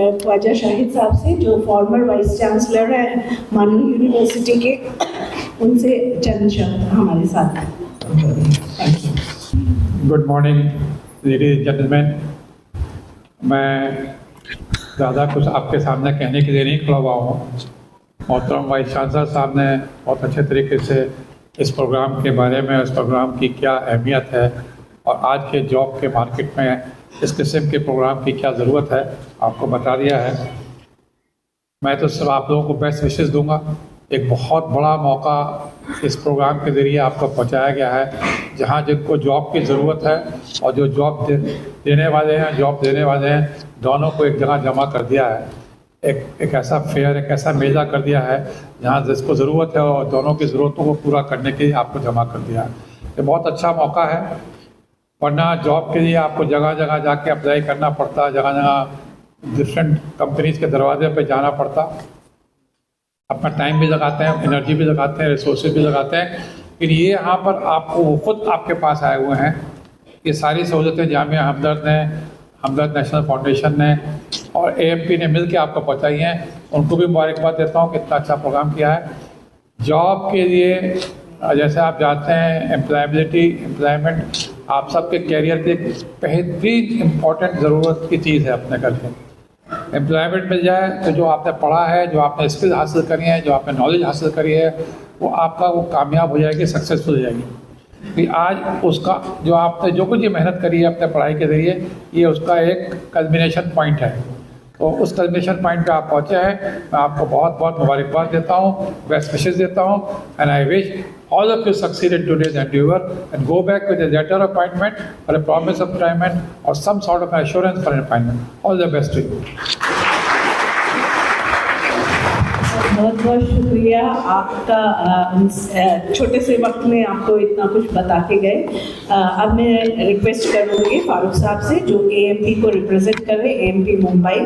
ख्वाजा शाहिद साहब से, जो फॉर्मर वाइस चांसलर हैं मानू यूनिवर्सिटी के, उनसे चंद शब्द हमारे साथ। Good morning ladies and gentleman. मैं ज़्यादा कुछ आपके सामने कहने के लिए नहीं खड़ा हुआ हूँ। मोहतरम वाइस चांसलर साहब ने बहुत अच्छे तरीके से इस प्रोग्राम के बारे में, इस प्रोग्राम की क्या अहमियत है और आज के जॉब के मार्केट में इस किस्म के प्रोग्राम की क्या ज़रूरत है आपको बता दिया है। मैं तो सिर्फ आप लोगों को बेस्ट विशेस दूंगा। एक बहुत बड़ा मौका इस प्रोग्राम के ज़रिए आपको पहुंचाया गया है, जहां जिनको जॉब की ज़रूरत है और जो जॉब देने वाले हैं, जॉब देने वाले हैं, दोनों को एक जगह जमा कर दिया है। एक ऐसा फेयर, एक ऐसा मेला कर दिया है जहां जिसको ज़रूरत है और दोनों की ज़रूरतों को पूरा करने के लिए आपको जमा कर दिया है। ये बहुत अच्छा मौका है, वरना जॉब के लिए आपको जगह जगह जाके अप्लाई करना पड़ता, जगह जगह डिफरेंट कंपनीज के दरवाजे पे जाना पड़ता, अपना टाइम भी लगाते हैं, एनर्जी भी लगाते हैं, रिसोर्सेज भी लगाते हैं। लेकिन ये यहाँ पर आपको वो खुद आपके पास आए हुए हैं। ये सारी सहूलतें जामिया हमदर्द ने, हमदर्द नेशनल फाउंडेशन ने और AMP ने मिल के आपको पहुँचाई हैं। उनको भी मुबारकबाद देता हूँ कि इतना अच्छा प्रोग्राम किया है। जॉब के लिए जैसे आप जानते हैं, एम्प्लॉयमेंट आप सबके कैरियर के बेहतरीन इम्पॉर्टेंट ज़रूरत की चीज़ है। अपने घर में एम्प्लॉयमेंट मिल जाए तो जो आपने पढ़ा है, जो आपने स्किल हासिल करी है, जो आपने नॉलेज हासिल करी है, वो कामयाब हो जाएगी, सक्सेसफुल हो जाएगी। कि आज उसका जो आपने जो कुछ ये मेहनत करी है अपने पढ़ाई के ज़रिए, ये उसका एक कल्मिनेशन पॉइंट है। तो उस कल्मिनेशन पॉइंट पे आप पहुँचे हैं। मैं आपको बहुत बहुत मुबारकबाद देता हूँ, बेस्ट विशेस देता हूँ। And I wish all of you succeed in today's endeavor and go back with a letter of appointment or a promise of appointment or some sort of assurance for an appointment. All the best to you. बहुत बहुत शुक्रिया आपका, छोटे से वक्त में आपको इतना कुछ बता के गए। अब मैं रिक्वेस्ट करूँगी फारूक साहब से, जो AMP को रिप्रेजेंट कर रहे हैं, AMP मुंबई,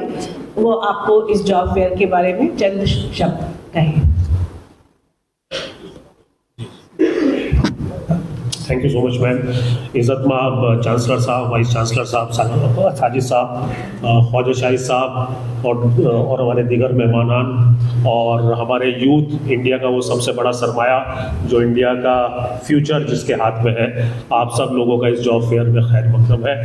वो आपको इस जॉब फेयर के बारे में चंद शब्द कहें। Thank you so much ma'am. इज़्ज़त माब चांसलर साहब, वाइस चांसलर साहब, साजिद साहब, ख्वाजा शाहिद साहब और हमारे दीगर मेहमानान और हमारे यूथ, इंडिया का वो सबसे बड़ा सरमाया जो इंडिया का फ्यूचर जिसके हाथ में है, आप सब लोगों का इस जॉब फेयर में खैर मकदम है।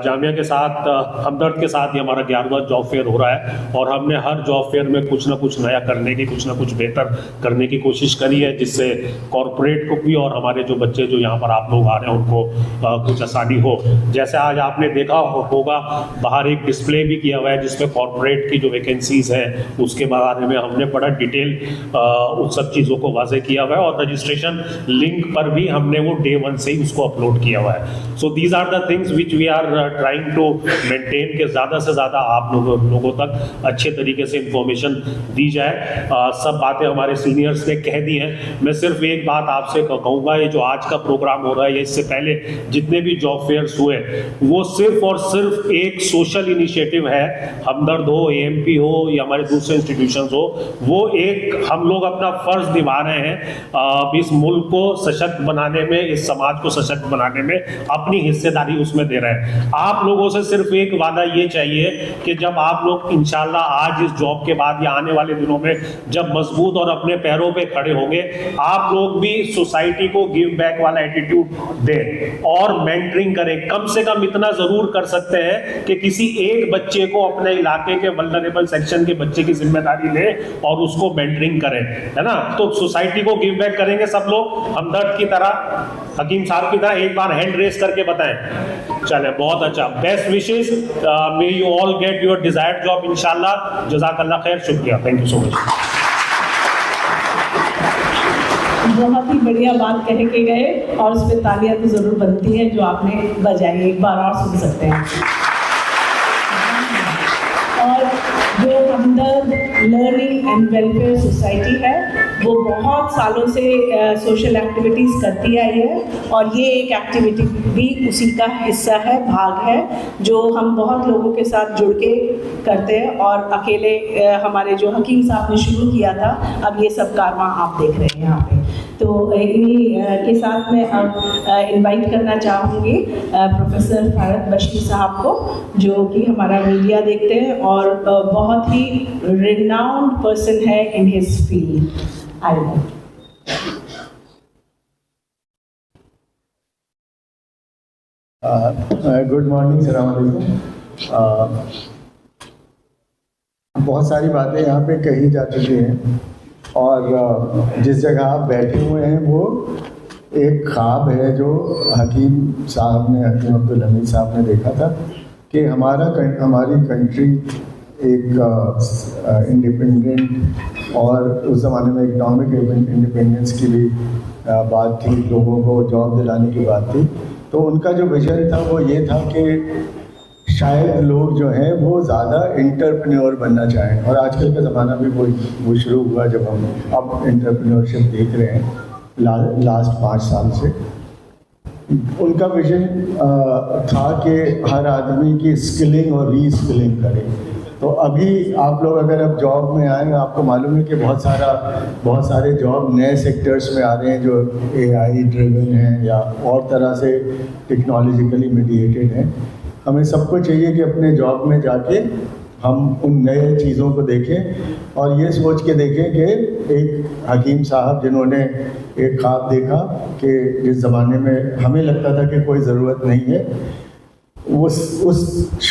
जामिया के साथ, हमदर्द के साथ ये हमारा 11वां जॉब फेयर हो रहा है और हमने हर जॉब फेयर में कुछ ना कुछ नया करने की, कुछ ना कुछ बेहतर करने की कोशिश करी है, जिससे कॉरपोरेट को भी और हमारे जो बच्चे जो यहाँ पर आप लोग आ रहे हैं उनको कुछ आसानी हो। जैसे आज आपने देखा होगा बाहर एक डिस्प्ले भी किया हुआ है जिसमें कॉरपोरेट की जो वैकेंसीज है उसके बारे में हमने बड़ा डिटेल उन सब चीज़ों को वाज़ेह किया हुआ है और रजिस्ट्रेशन लिंक पर भी हमने वो डे 1 से ही उसको अपलोड किया हुआ है। So these are the things which we are trying to maintain के ज़्यादा से ज़्यादा आप लोगों तक अच्छे तरीके से इंफॉर्मेशन दी जाए। सब बातें हमारे सीनियर्स ने कह दी हैं। मैं सिर्फ एक बात आपसे कहूँगा, ये जो आज का प्रोग्राम हो रहा है, इससे पहले जितने भी जॉब फेयर्स हुए वो सिर्फ और सिर्फ एक सोशल इनिशिएटिव है। हमदर्द हो, AMP हो या हमारे दूसरे इंस्टीट्यूशंस हो, वो एक हम लोग अपना फर्ज निभा रहे हैं इस मुल्क को सशक्त बनाने में, इस समाज को सशक्त बनाने में अपनी हिस्सेदारी उसमें दे रहे हैं। आप लोगों से सिर्फ एक वादा ये चाहिए कि जब आप लोग इंशाल्लाह आज इस जॉब के बाद या आने वाले दिनों में जब मजबूत और अपने पैरों पे खड़े होंगे, आप लोग भी सोसाइटी को गिव बैक वाला एटीट्यूड दें और मेंटरिंग करें। कम से कम इतना जरूर कर सकते हैं कि किसी एक बच्चे को अपने इलाके के वल्नरेबल सेक्शन के बच्चे की जिम्मेदारी ले और उसको मेंटरिंग करें, है ना। तो सोसाइटी को गिव बैक करेंगे सब लोग, हमदर्द की तरह, हकीम साहब की तरह। एक बार हैंड रेस करके बताएं। चले, बहुत अच्छा। Best wishes, may you all get your desired job इंशाल्लाह। जज़ाकल्लाह खैर, शुक्रिया, थैंक यू सो मच। बहुत ही बढ़िया बात कह के गए और उस पर तालियां तो ज़रूर बनती हैं जो आपने बजाई। एक बार और सुन सकते हैं। और जो हमदर्द लर्निंग एंड वेलफेयर सोसाइटी है वो बहुत सालों से सोशल एक्टिविटीज़ करती आई है और ये एक एक्टिविटी भी उसी का हिस्सा है, भाग है, जो हम बहुत लोगों के साथ जुड़ के करते हैं। और अकेले हमारे जो हकीम साहब ने शुरू किया था, अब ये सब कारवां आप देख रहे हैं यहाँ पे। तो इन्हीं के साथ मैं अब इनवाइट करना चाहूँगी प्रोफेसर फारद बशी साहब को, जो कि हमारा मीडिया देखते हैं और बहुत ही रिनाउंड पर्सन है in his field. I good morning, सलाम अलैकुम। बहुत सारी बातें यहाँ पे कही जा चुकी हैं और जिस जगह आप बैठे हुए हैं वो एक ख्वाब है जो हकीम अब्दुल हमीद साहब ने देखा था कि हमारी कंट्री एक इंडिपेंडेंट, और उस ज़माने में इकनॉमिक इंडिपेंडेंस की भी बात थी, लोगों को जॉब दिलाने की बात थी। तो उनका जो विजन था वो ये था कि शायद लोग जो हैं वो ज़्यादा एंटरप्रेन्योर बनना चाहें, और आजकल का ज़माना भी वो शुरू हुआ जब हम अब एंटरप्रेन्योरशिप देख रहे हैं लास्ट 5 साल से। उनका विजन था कि हर आदमी की स्किलिंग और रीस्किलिंग करें। तो अभी आप लोग अगर अब जॉब में आए, आपको मालूम है कि बहुत सारे जॉब नए सेक्टर्स में आ रहे हैं जो AI ड्रिवन हैं या और तरह से टेक्नोलॉजिकली मीडिएटेड हैं। हमें सबको चाहिए कि अपने जॉब में जाके हम उन नए चीज़ों को देखें और ये सोच के देखें कि एक हकीम साहब जिन्होंने एक ख्वाब देखा कि जिस ज़माने में हमें लगता था कि कोई ज़रूरत नहीं है, उस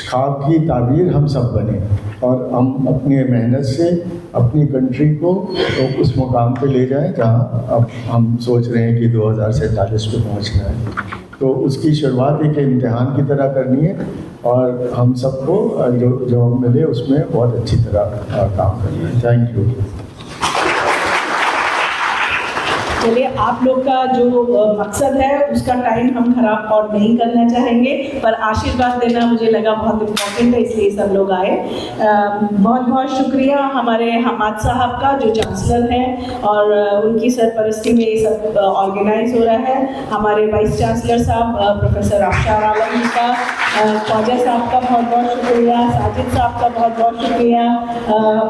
ख्वाब की ताबीर हम सब बने और हम अपनी मेहनत से अपनी कंट्री को तो उस मुकाम पे ले जाएं जहां अब हम सोच रहे हैं कि 2047 पे पहुंचना है। तो उसकी शुरुआत एक इम्तिहान की तरह करनी है और हम सबको जो जॉब मिले उसमें बहुत अच्छी तरह काम करना है। Thank you. चलिए, आप लोग का जो मकसद है उसका टाइम हम खराब और नहीं करना चाहेंगे, पर आशीर्वाद देना मुझे लगा बहुत इम्पोर्टेंट है, इसलिए सब लोग आए। बहुत बहुत शुक्रिया हमारे हमाद साहब का जो चांसलर हैं और उनकी सरपरस्ती में ये सब ऑर्गेनाइज हो रहा है। हमारे वाइस चांसलर साहब प्रोफेसर अफशार आलम का, ख्वाजा साहब का बहुत बहुत शुक्रिया, साजिद साहब का बहुत बहुत शुक्रिया,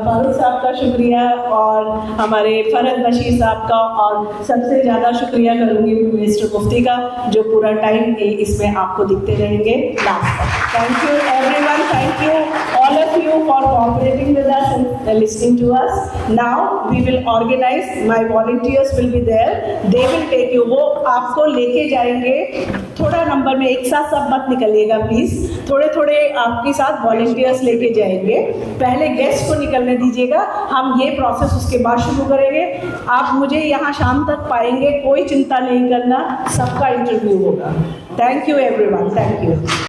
फारूक साहब का शुक्रिया और हमारे फरद बशीर साहब का, और सबसे ज़्यादा शुक्रिया करूँगी मिनिस्टर मुफ्ती का जो पूरा टाइम इसमें आपको दिखते रहेंगे लास्ट तक। Thank you everyone, thank you all of you for cooperating with us and listening to us. Now we will organize, my volunteers will be there, they will take you, वो आपको लेके जाएंगे। थोड़ा नंबर में एक साथ सब मत निकलिएगा प्लीज़, थोड़े थोड़े आपके साथ वॉलंटियर्स लेके जाएंगे। पहले गेस्ट को निकलने दीजिएगा, हम ये प्रोसेस उसके बाद शुरू करेंगे। आप मुझे यहाँ शाम तक पाएंगे, कोई चिंता नहीं करना, सबका इंटरव्यू होगा। Thank you everyone, thank you.